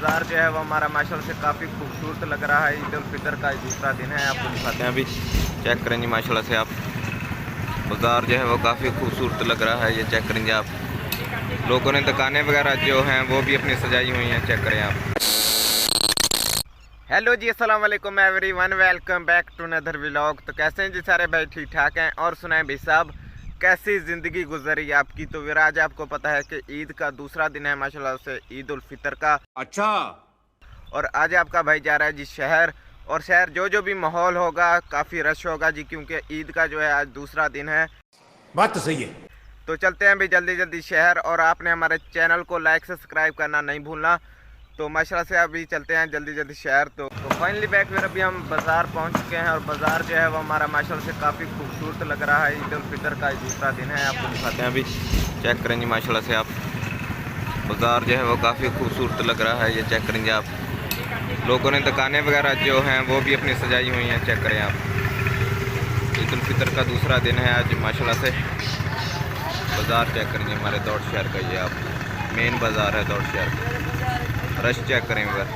बाज़ार जो है वो हमारा माशाल्लाह से काफ़ी खूबसूरत लग रहा है। ईद उल फितर का दूसरा दिन है, आपको दिखाते हैं। अभी चेक करेंगे माशाल्लाह से आप, बाज़ार जो है वो काफ़ी खूबसूरत लग रहा है। ये चेक करेंगे आप, लोगों ने दुकानें वगैरह जो हैं वो भी अपनी सजाई हुई हैं। चेक करें आप। हेलो जी, अस्सलाम वालेकुम everyone, welcome back to another vlog. तो कैसे हैं जी सारे भाई? ठीक ठाक हैं। और सुनाएं भाई साहब, कैसी ज़िंदगी गुजरी आपकी? तो फिर आज आपको पता है कि ईद का दूसरा दिन है माशाल्लाह से, ईद उल फितर का। अच्छा। और आज आपका भाई जा रहा है जी शहर, और शहर जो भी माहौल होगा काफ़ी रश होगा जी, क्योंकि ईद का जो है आज दूसरा दिन है। बात तो सही है। तो चलते हैं भाई जल्दी जल्दी शहर, और आपने हमारे चैनल को लाइक सब्सक्राइब करना नहीं भूलना। तो माशाल्लाह से अभी चलते हैं जल्दी जल्दी शहर। तो फाइनली बैक फिर अभी हम बाज़ार पहुंच चुके हैं, और बाज़ार जो है वो हमारा माशाल्लाह से काफ़ी खूबसूरत लग रहा है। ईद उल फितर का दूसरा दिन है, आपको दिखाते हैं। अभी चेक करेंगे माशाल्लाह से आप, बाज़ार जो है वो काफ़ी खूबसूरत लग रहा है। ये चेक करेंगे आप, लोगों ने दुकानें वगैरह जो हैं वो भी अपनी सजाई हुई हैं। चेक करें आप, ईद उल फितर का दूसरा दिन है आज माशाल्लाह से। बाज़ार चेक करेंगे हमारे दौड़ शहर का, ये आप मेन बाज़ार है दौड़ शहर। रश चेक करें उधर,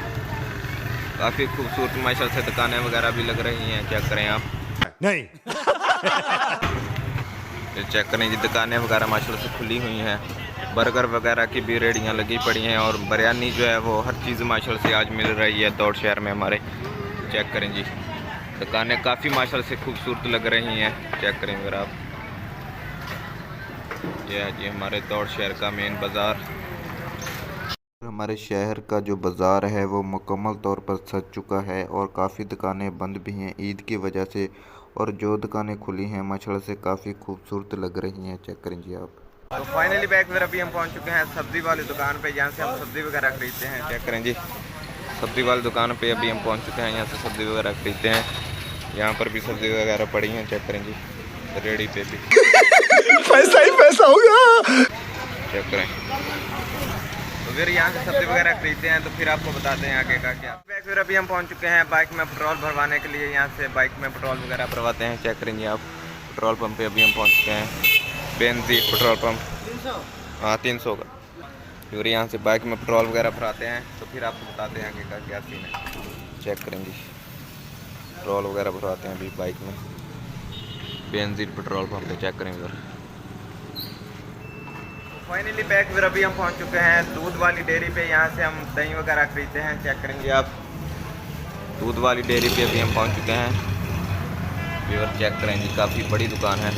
काफ़ी खूबसूरत माशाल्लाह से दुकानें वगैरह भी लग रही हैं। चेक करें आप, नहीं। चेक करें जी, दुकानें वगैरह माशाल्लाह से खुली हुई हैं। बर्गर वगैरह की भी रेडियाँ लगी पड़ी हैं, और बिरयानी जो है वो हर चीज़ माशाल्लाह से आज मिल रही है दौड़ शहर में हमारे। चेक करें जी, दुकानें काफ़ी माशाल्लाह से खूबसूरत लग रही हैं। चेक करें अगर आप, ये है जी हमारे दौड़ शहर का मेन बाज़ार। हमारे शहर का जो बाज़ार है वो मुकम्मल तौर पर सज चुका है, और काफ़ी दुकानें बंद भी हैं ईद की वजह से, और जो दुकानें खुली हैं माशाल्लाह से काफ़ी खूबसूरत लग रही हैं। चेक करें जी आप। तो फाइनली बैक फिर अभी हम पहुंच चुके हैं सब्ज़ी वाली दुकान पे, यहाँ से हम सब्ज़ी वगैरह खरीदते हैं। चेक करें जी, सब्ज़ी वाली दुकान पे अभी हम पहुंच चुके हैं, यहाँ से सब्ज़ी वगैरह खरीदते हैं। यहाँ पर भी सब्ज़ी वगैरह पड़ी हैं। चेक करें जी, रेडी पे भी पैसा ही पैसा होगा। चेक करें। तो फिर यहाँ से सब्ज़ी वगैरह खरीदते हैं, तो फिर आपको बताते हैं आगे का क्या। फिर अभी हम पहुँच चुके हैं बाइक में पेट्रोल भरवाने के लिए, यहाँ से बाइक में पेट्रोल वगैरह भरवाते हैं। चेक करेंगे आप, पेट्रोल पंप पे अभी हम पहुँच चुके हैं, बेंजीन पेट्रोल पंप। 300 का। फिर यहाँ से बाइक में पेट्रोल वगैरह भराते हैं, तो फिर आपको बताते हैं आगे का क्या सीन है। चेक करेंगे, पेट्रोल वगैरह भरवाते हैं अभी बाइक में, बेंजीन पेट्रोल पंप पे। चेक करेंगे उधर। फाइनली बैक फिर अभी हम पहुंच चुके हैं दूध वाली डेयरी पे, यहाँ से हम दही वगैरह खरीदते हैं। चेक करेंगे आप, दूध वाली डेयरी पे अभी हम पहुंच चुके हैं। व्यूअर चेक करेंगे, काफ़ी बड़ी दुकान है,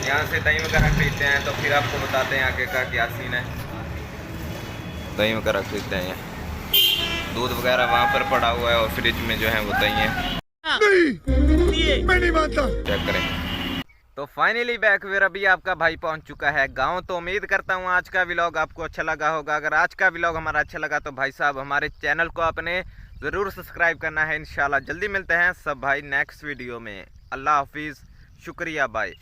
यहाँ से दही वगैरह खरीदते हैं। तो फिर आपको बताते हैं आगे का क्या सीन है। दही वगैरह खरीदते हैं, दूध वगैरह वहाँ पर पड़ा हुआ है, और फ्रिज में जो है वो दही है। नहीं, मैं नहीं मानता। चेक करें। तो फाइनली बैक फिर अभी आपका भाई पहुंच चुका है गांव। तो उम्मीद करता हूं आज का व्लॉग आपको अच्छा लगा होगा। अगर आज का व्लॉग हमारा अच्छा लगा तो भाई साहब हमारे चैनल को आपने ज़रूर सब्सक्राइब करना है। इंशाल्लाह जल्दी मिलते हैं सब भाई नेक्स्ट वीडियो में। अल्लाह हाफिज़, शुक्रिया, बाय।